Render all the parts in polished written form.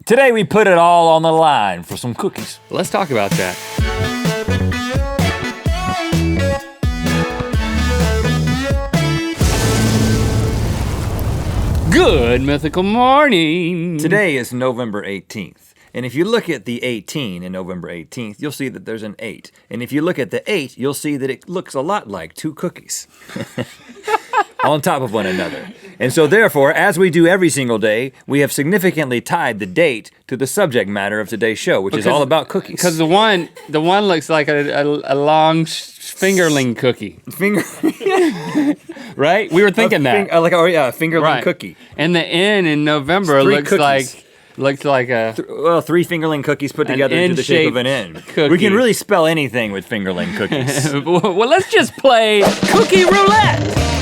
Today we put it all on the line for some cookies. Let's talk about that. Good mythical morning. Today is November 18th. And if you look at the 18 in November 18th, you'll see that there's an 8. And if you look at the 8, you'll see that it looks a lot like two cookies on top of one another. And so therefore, as we do every single day, we have significantly tied the date to the subject matter of today's show, which is all about cookies. Because the one looks like a long fingerling cookie. Right? We were thinking that. Fingerling cookie. And the N in November looks like a... three fingerling cookies put together into the shape of an N. Cookie. We can really spell anything with fingerling cookies. Well, let's just play Cookie Roulette.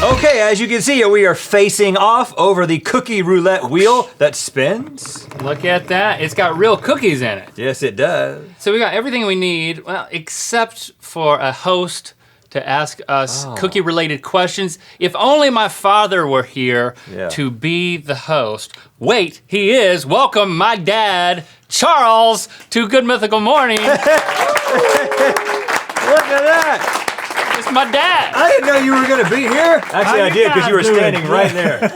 Okay, as you can see, we are facing off over the cookie roulette wheel that spins. Look at that. It's got real cookies in it. Yes, it does. So we got everything we need, well, except for a host to ask us cookie-related questions. If only my father were here to be the host. Wait, he is. Welcome my dad, Charles, to Good Mythical Morning. Look at that. It's my dad. I didn't know you were gonna be here. Actually, I did because you were standing right there.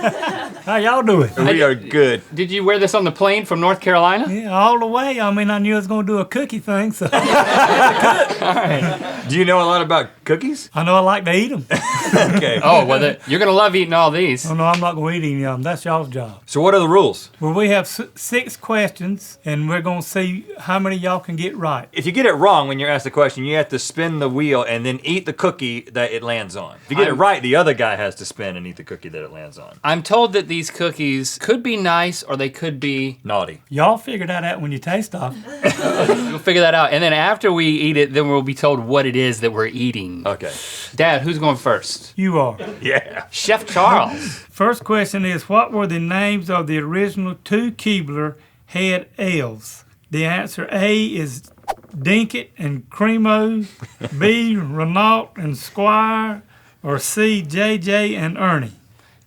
How y'all doing? We are good. Did you wear this on the plane from North Carolina? Yeah, all the way. I mean, I knew I was gonna do a cookie thing, so. All right. Do you know a lot about cookies? I know I like to eat them. Okay. Oh, well, you're gonna love eating all these. Oh, no, I'm not gonna eat any of them. That's y'all's job. So what are the rules? Well, we have 6 questions, and we're gonna see how many y'all can get right. If you get it wrong when you're asked the question, you have to spin the wheel and then eat the cookie that it lands on. If you get it right, the other guy has to spin and eat the cookie that it lands on. I'm told that these cookies could be nice or they could be naughty. Y'all figure that out when you taste them. We'll figure that out. And then after we eat it, then we'll be told what it is that we're eating. Okay. Dad, who's going first? You are. Yeah. Chef Charles. First question is, what were the names of the original 2 Keebler head elves? The answer A is Dinkit and Cremo, B, Renault and Squire, or C, JJ and Ernie?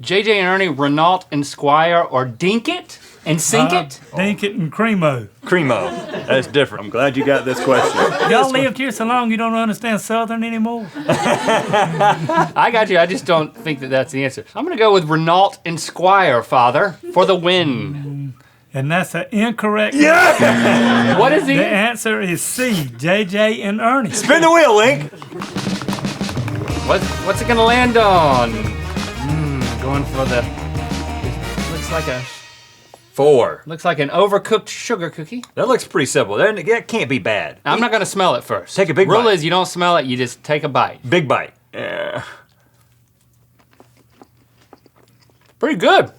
JJ and Ernie, Renault and Squire, or Dinkit and Sinkit? Dinkit and Cremo. Cremo. That's different. I'm glad you got this question. Y'all lived here so long you don't understand Southern anymore? I got you. I just don't think that that's the answer. I'm going to go with Renault and Squire, Father, for the win. And that's an incorrect Yeah! What is The the answer is C, JJ and Ernie. Spin the wheel, Link. What's it going to land on? Going for the... Looks like a... 4. Looks like an overcooked sugar cookie. That looks pretty simple. That can't be bad. I'm not going to smell it first. Take a big Rule bite. is you don't smell it, you just take a bite. Big bite. Yeah. Pretty good.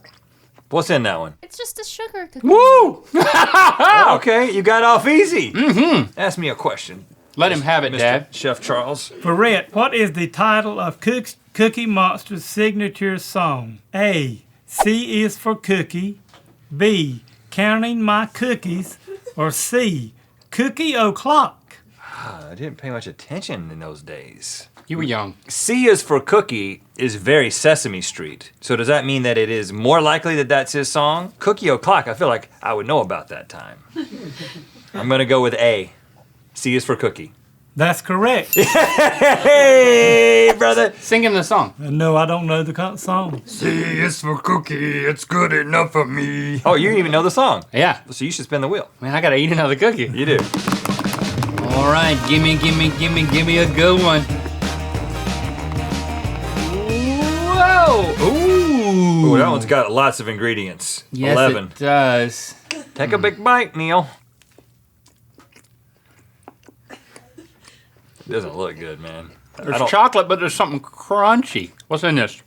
What's in that one? It's just a sugar cookie. Woo! Okay, you got off easy. Mm-hmm. Ask me a question. Let him have it, Mr. Dad. Chef Charles. For Rhett, what is the title of Cookie Monster's signature song? A, C is for cookie, B, counting my cookies, or C, cookie o'clock? I didn't pay much attention in those days. You were young. C is for cookie is very Sesame Street. So does that mean that it is more likely that that's his song? Cookie O'Clock, I feel like I would know about that time. I'm gonna go with A. C is for cookie. That's correct. Hey, brother. Singing the song. No, I don't know the song. C is for cookie, it's good enough for me. Oh, you didn't even know the song. Yeah. So you should spin the wheel. Man, I gotta eat another cookie. You do. All right, gimme a good one. Whoa! Ooh! Ooh, that one's got lots of ingredients. Yes, 11. it does. Take a big bite, Neil. It doesn't look good, man. There's chocolate, but there's something crunchy. What's in this?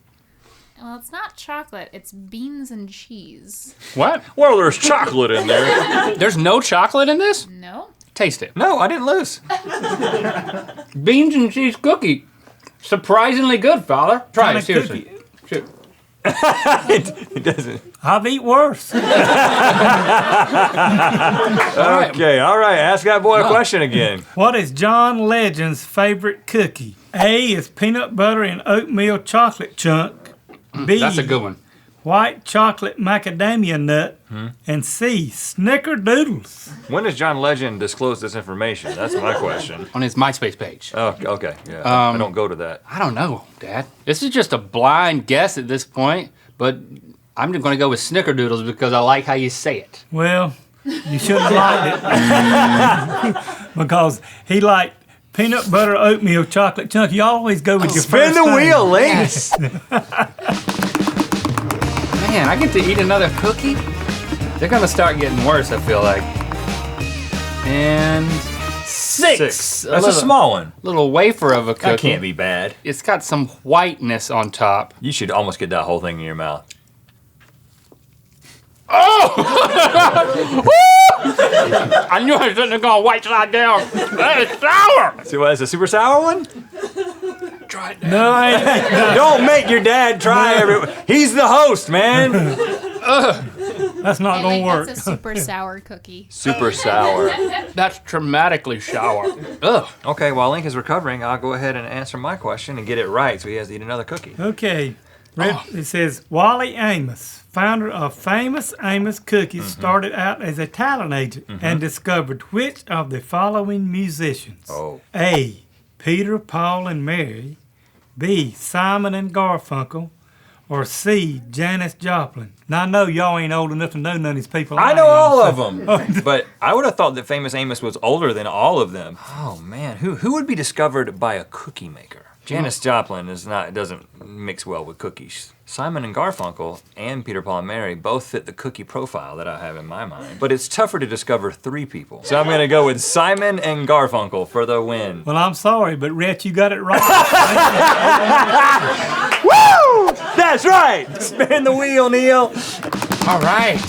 Well, it's not chocolate, it's beans and cheese. What? Well, there's chocolate in there. There's no chocolate in this? No? Taste it. No, I didn't lose. Beans and cheese cookie. Surprisingly good, Father. Try Kinda it, seriously. Shoot. It doesn't. I've eaten worse. Okay, all right. Ask that boy a question again. What is John Legend's favorite cookie? A is peanut butter and oatmeal chocolate chunk. B, That's a good one. white chocolate macadamia nut, and C, snickerdoodles. When does John Legend disclose this information? That's my question. On his MySpace page. Oh, okay. Yeah, I don't go to that. I don't know, Dad. This is just a blind guess at this point, but I'm just going to go with snickerdoodles because I like how you say it. Well, you shouldn't have liked it because he liked peanut butter oatmeal chocolate chunk. You always go with your Spin first the thing. wheel, Link. Yes. Man, I get to eat another cookie? They're going to start getting worse, I feel like. And 6. That's a small one. Little wafer of a cookie. That can't be bad. It's got some whiteness on top. You should almost get that whole thing in your mouth. I knew I shouldn't have gone white side down. That is sour. See what? It's a super sour one? Try it. No, I ain't. Don't make your dad try every. He's the host, man. That's not Hey, going to Link, work. that's a super sour cookie. Super sour. That's dramatically sour. Ugh. Okay, while Link is recovering, I'll go ahead and answer my question and get it right so he has to eat another cookie. Okay. It says, Wally Amos, founder of famous Amos Cookies, started out as a talent agent and discovered which of the following musicians? Oh. A, Peter, Paul, and Mary. B, Simon and Garfunkel. Or C, Janis Joplin. Now, I know y'all ain't old enough to know none of these people. I know am, all so- of them, but I would have thought that Famous Amos was older than all of them. Oh man, who would be discovered by a cookie maker? Janis Joplin doesn't mix well with cookies. Simon and Garfunkel and Peter, Paul, and Mary both fit the cookie profile that I have in my mind. But it's tougher to discover 3 people. So I'm gonna go with Simon and Garfunkel for the win. Well, I'm sorry, but Rhett, you got it right. Woo! That's right! Spin the wheel, Neil. All right.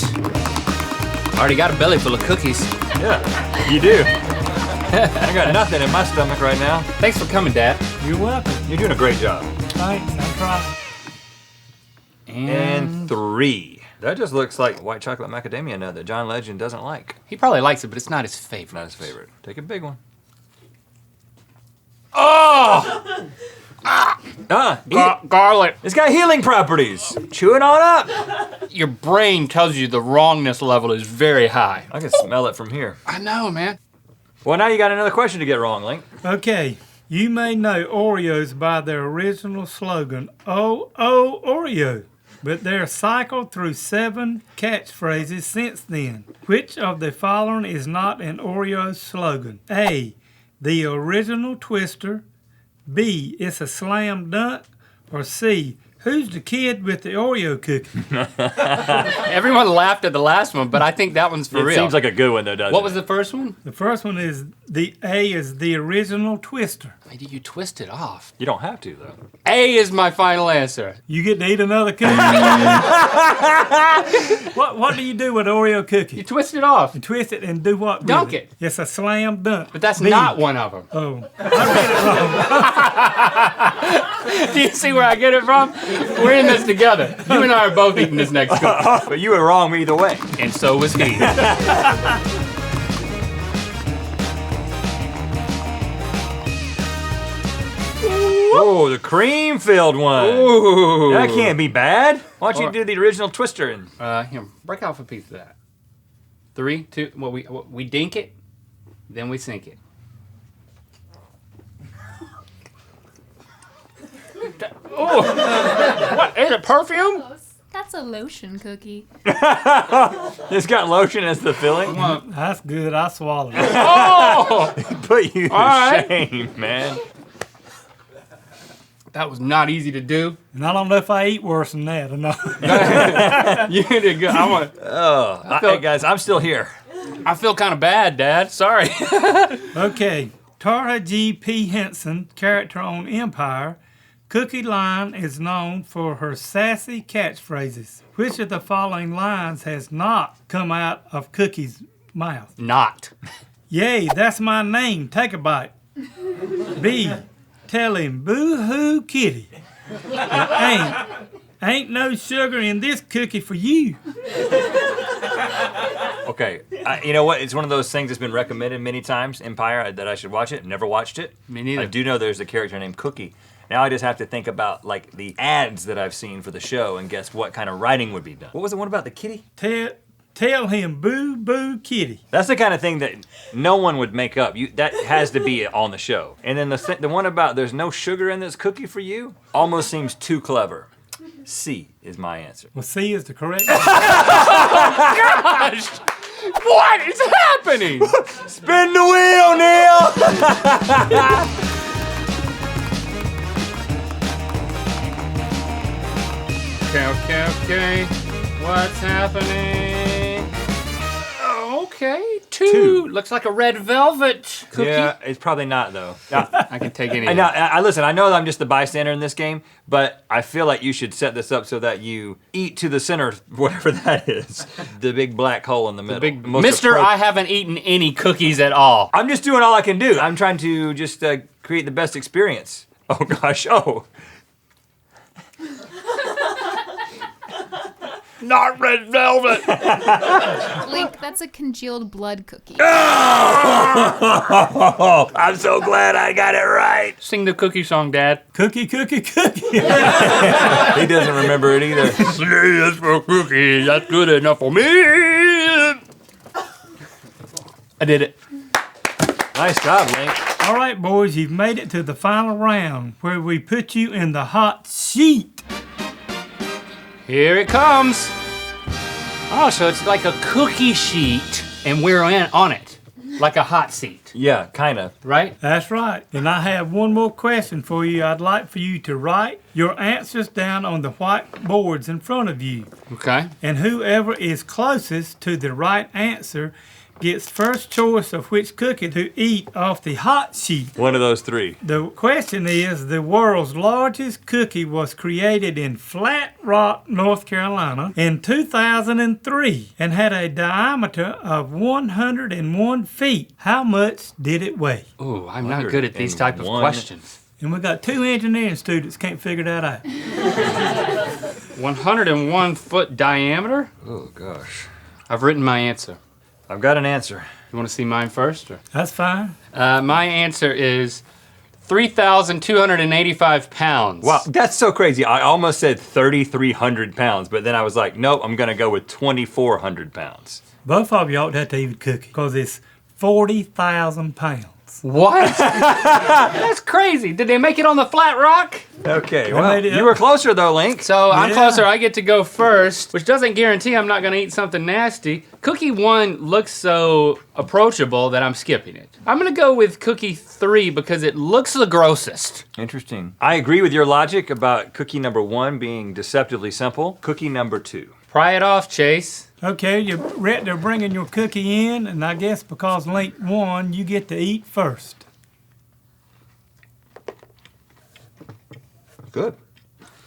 Already got a belly full of cookies. Yeah, you do. I got nothing in my stomach right now. Thanks for coming, Dad. You're welcome. You're doing a great job. Thanks. I tried. And 3. That just looks like white chocolate macadamia nut that John Legend doesn't like. He probably likes it, but it's not his favorite. Not his favorite. Take a big one. Oh! Garlic. It's got healing properties. Chew it on up. Your brain tells you the wrongness level is very high. I can smell it from here. I know, man. Well, now you got another question to get wrong, Link. Okay. You may know Oreos by their original slogan, "Oh, oh, Oreo," but they're cycled through 7 catchphrases since then. Which of the following is not an Oreo slogan? A, the original twister. B, it's a slam dunk. Or C, who's the kid with the Oreo cookie? Everyone laughed at the last one, but I think that one's for It real. seems like a good one, though, doesn't it? What was the first one? The first one is the A is the original twister. Maybe you twist it off. You don't have to, though. A is my final answer. You get to eat another cookie. What do you do with an Oreo cookie? You twist it off. You twist it and do what? with Dunk it. It's a slam dunk. But that's B. not one of them. Oh, I read it wrong. Do you see where I get it from? We're in this together. You and I are both eating this next cookie. But you were wrong either way. And so was he. Oh, the cream-filled one. Ooh. That can't be bad. Why don't you do the original twister? And Here, break off a piece of that. 3, 2, we dink it, then we sink it. Oh, what, is it perfume? That's a lotion cookie. it's got lotion as the filling. That's good. I swallowed it. Oh, Put you to right. shame, man. that was not easy to do. And I don't know if I eat worse than that or not. You did good. Hey, guys, I'm still here. I feel kind of bad, Dad. Sorry. Okay. Tara G.P. Henson, character on Empire, Cookie Line is known for her sassy catchphrases. Which of the following lines has not come out of Cookie's mouth? Not. Yay, that's my name. Take a bite. B, tell him boo-hoo kitty. Ain't no sugar in this cookie for you. Okay, you know what? It's one of those things that's been recommended many times, Empire, that I should watch it. Never watched it. Me neither. I do know there's a character named Cookie, Now I just have to think about like the ads that I've seen for the show and guess what kind of writing would be done. What was the one about the kitty? Tell him boo boo kitty. That's the kind of thing that no one would make up. That has to be on the show. And then the one about there's no sugar in this cookie for you almost seems too clever. C is my answer. Well, C is the correct. Gosh! What is happening? Spin the wheel, Neil! Okay. What's happening? Okay, two. Looks like a red velvet cookie. Yeah, it's probably not though. I can take any. Listen, I know that I'm just the bystander in this game, but I feel like you should set this up so that you eat to the center, whatever that is. The big black hole in the middle. Mister, I haven't eaten any cookies at all. I'm just doing all I can do. I'm trying to just create the best experience. Oh gosh, Not red velvet. Link, that's a congealed blood cookie. Oh, I'm so glad I got it right. Sing the cookie song, Dad. Cookie. He doesn't remember it either. That's for cookies. That's good enough for me. I did it. Nice job, Link. All right, boys, you've made it to the final round where we put you in the hot seat. Here it comes. Oh, so it's like a cookie sheet, and we're on it, like a hot seat. Yeah, kind of. Right? That's right. And I have one more question for you. I'd like for you to write your answers down on the white boards in front of you. Okay. And whoever is closest to the right answer gets first choice of which cookie to eat off the hot sheet. One of those three. The question is, the world's largest cookie was created in Flat Rock, North Carolina in 2003 and had a diameter of 101 feet. How much did it weigh? Ooh, I'm not good at these type of 101. questions. And we got 2 engineering students can't figure that out. 101 foot diameter? Oh gosh. I've written my answer. I've got an answer. You want to see mine first? Or? That's fine. My answer is 3,285 pounds. Wow, that's so crazy. I almost said 3,300 pounds, but then I was like, nope, I'm gonna go with 2,400 pounds. Both of you ought to have to eat a cookie because it's 40,000 pounds. What? That's crazy. Did they make it on the Flat Rock? Okay, I well, made it you up. were closer though, Link. So I'm Yeah. closer. I get to go first, which doesn't guarantee I'm not going to eat something nasty. Cookie 1 looks so approachable that I'm skipping it. I'm going to go with cookie 3 because it looks the grossest. Interesting. I agree with your logic about cookie number 1 being deceptively simple. Cookie number 2. Pry it off, Chase. Okay, they're bringing your cookie in, and I guess because Link won, you get to eat first. Good.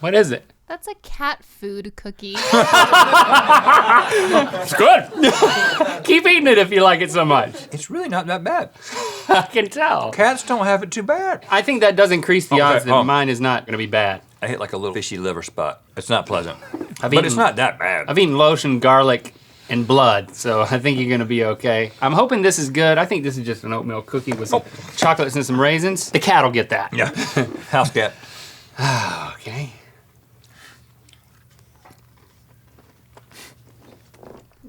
What is it? That's a cat food cookie. It's good. Keep eating it if you like it so much. It's really not that bad. I can tell. Cats don't have it too bad. I think that does increase the Okay, odds that mine is not going to be bad. I hit like a little fishy liver spot. It's not pleasant. I've But it's not that bad. I've eaten lotion, garlic, and blood, so I think you're gonna be okay. I'm hoping this is good. I think this is just an oatmeal cookie with some chocolates and some raisins. The cat will get that. Yeah. House cat. Okay.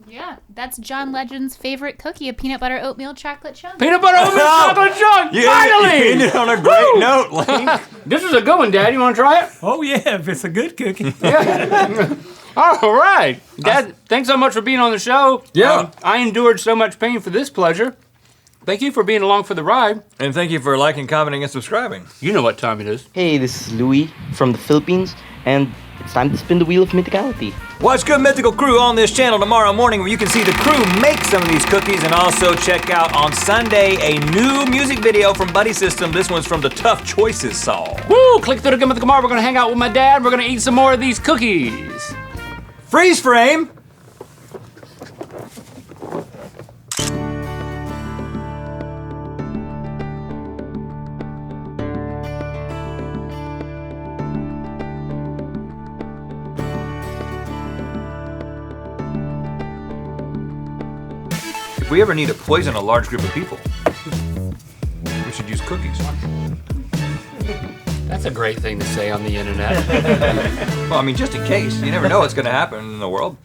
Yeah, that's John Legend's favorite cookie, a peanut butter oatmeal chocolate chunk. Peanut butter oatmeal chocolate chunk! You Finally! ended on a great note, Link. This is a good one, Dad. You wanna try it? Oh yeah, if it's a good cookie. All right. Dad, thanks so much for being on the show. Yeah. I endured so much pain for this pleasure. Thank you for being along for the ride. And thank you for liking, commenting, and subscribing. You know what time it is. Hey, this is Louis from the Philippines, and it's time to spin the wheel of mythicality. Watch Good Mythical Crew on this channel tomorrow morning where you can see the crew make some of these cookies and also check out on Sunday a new music video from Buddy System. This one's from the Tough Choices song. Woo! Click through the Good Mythical Mar. We're gonna hang out with my dad. We're gonna eat some more of these cookies. Freeze frame! If we ever need to poison a large group of people, we should use cookies. That's a great thing to say on the internet. Well, I mean, just in case. You never know what's going to happen in the world.